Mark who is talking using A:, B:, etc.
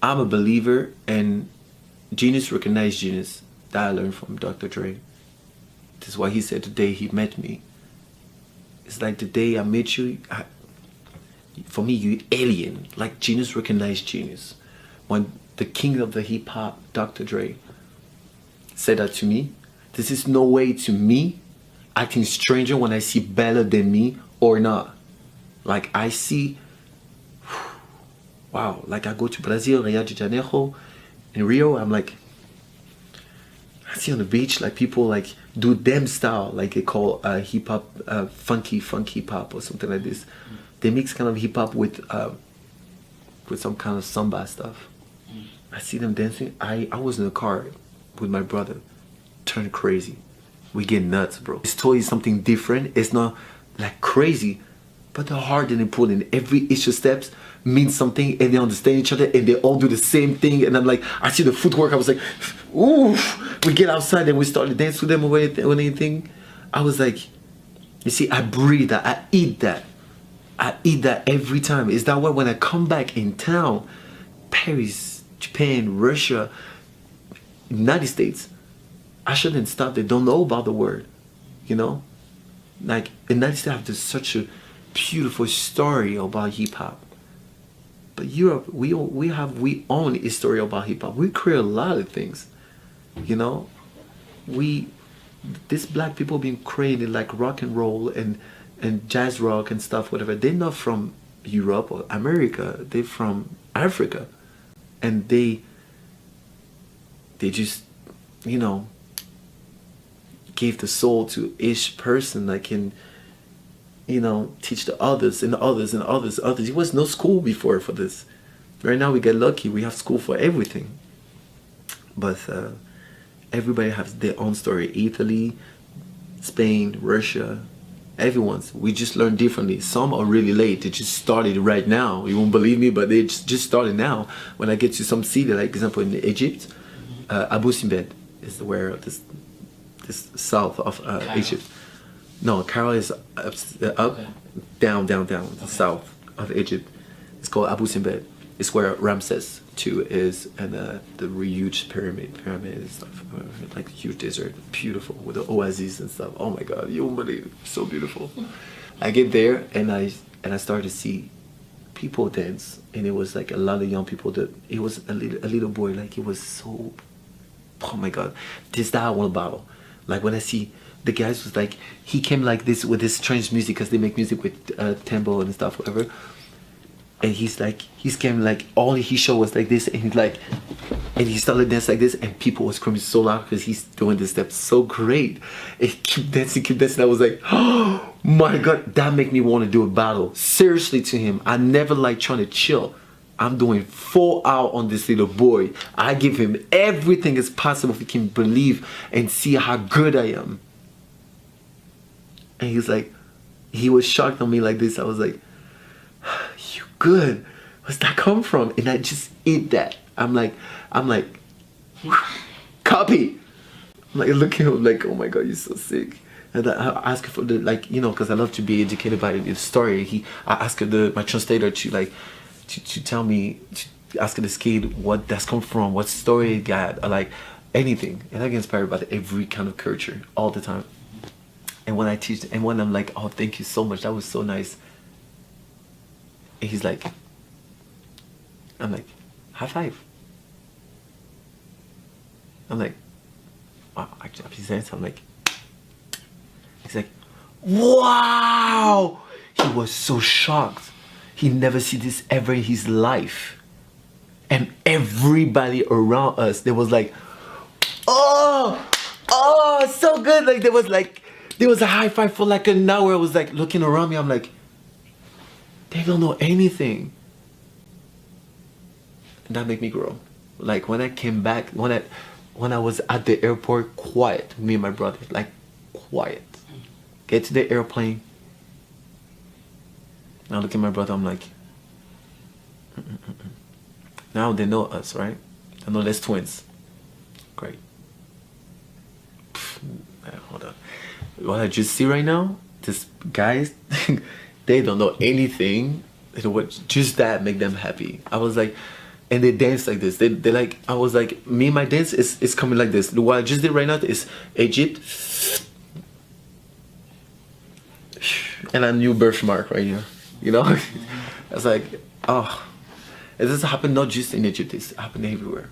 A: I'm a believer in genius recognize genius. That I learned from Dr. Dre. This is what he said the day he met me. It's like the day I met you, for me, you alien. Like genius recognize genius. When the king of the hip hop, Dr. Dre, said that to me, this is no way to me acting stranger when I see better than me or not. Like I see, wow, like I go to Brazil, Rio de Janeiro, in Rio, I'm like, I see on the beach like people like do them style, like they call hip hop funky hip hop or something like this. They mix kind of hip hop with some kind of samba stuff. I see them dancing. I was in the car with my brother, turned crazy. We get nuts, bro. This toy is something different. It's not like crazy, but the heart that they put in every issue steps means something, and they understand each other, and they all do the same thing. And I'm like, I see the footwork. I was like, ooh. We get outside and we start to dance with them or anything. I was like, you see, I breathe that. I eat that. I eat that every time. Is that why when I come back in town, Paris, Japan, Russia, United States, I shouldn't stop. They don't know about the word, you know? Like, United States have this, such a beautiful story about hip hop. But Europe, we own a story about hip hop. We create a lot of things, you know? These black people being created like rock and roll and jazz rock and stuff, whatever. They're not from Europe or America. They're from Africa, and they just, you know, gave the soul to each person that can, you know, teach the others and the others and others. There was no school before for this. Right now we get lucky. We have school for everything. But everybody has their own story. Italy, Spain, Russia, everyone's. We just learn differently. Some are really late. They just started right now. You won't believe me, but they just started now. When I get to some city, like example in Egypt, Abu Simbed is where this south of Egypt. No, Cairo is up, okay. down, okay. South of Egypt. It's called Abu Simbed. It's where Ramses II is, and the huge pyramid and stuff, like a huge desert, beautiful with the oases and stuff. Oh my God, you won't believe it. So beautiful. I get there and I start to see people dance, and it was like a lot of young people. That it was a little boy, like it was so. Oh my God, this that I want to battle. Like when I see the guys was like, he came like this with this strange music because they make music with tempo and stuff, whatever. And he's came like all he showed was like this, and he's like, and he started dancing like this, and people was screaming so loud because he's doing this step so great. And he keep dancing. I was like, oh my God, that make me want to do a battle. Seriously to him, I never like trying to chill. I'm doing full out on this little boy. I give him everything as possible if he can believe and see how good I am. And he's like, he was shocked on me like this. I was like, you good? Where's that come from? And I just eat that. I'm like, copy. I'm like looking at him like, oh my God, you're so sick. And I ask her for the, like, you know, because I love to be educated by the story. I asked her my translator to like, to tell me, to ask this kid what that's come from, what story it got, or like anything. And I get inspired by every kind of culture all the time. And when I teach, and when I'm like, oh, thank you so much, that was so nice. And he's like, I'm like, high five. I'm like, wow, I clap his hands. I'm like, he's like, wow. He was so shocked. He never see this ever in his life. And everybody around us, they was like, oh, so good. Like there was a high five for like an hour. I was like looking around me. I'm like, they don't know anything. And that made me grow. Like when I came back, when I was at the airport, quiet, me and my brother, like quiet. Get to the airplane. Now look at my brother, I'm like, Now they know us, right? They know there's twins. Great. Hold on. What I just see right now, these guys, they don't know anything. Just that make them happy. I was like, and they dance like this. They like, I was like, me, my dance is coming like this. What I just did right now is Egypt, and a new birthmark right here. You know, it's like, oh, it doesn't happen not just in Egypt. It's happening everywhere.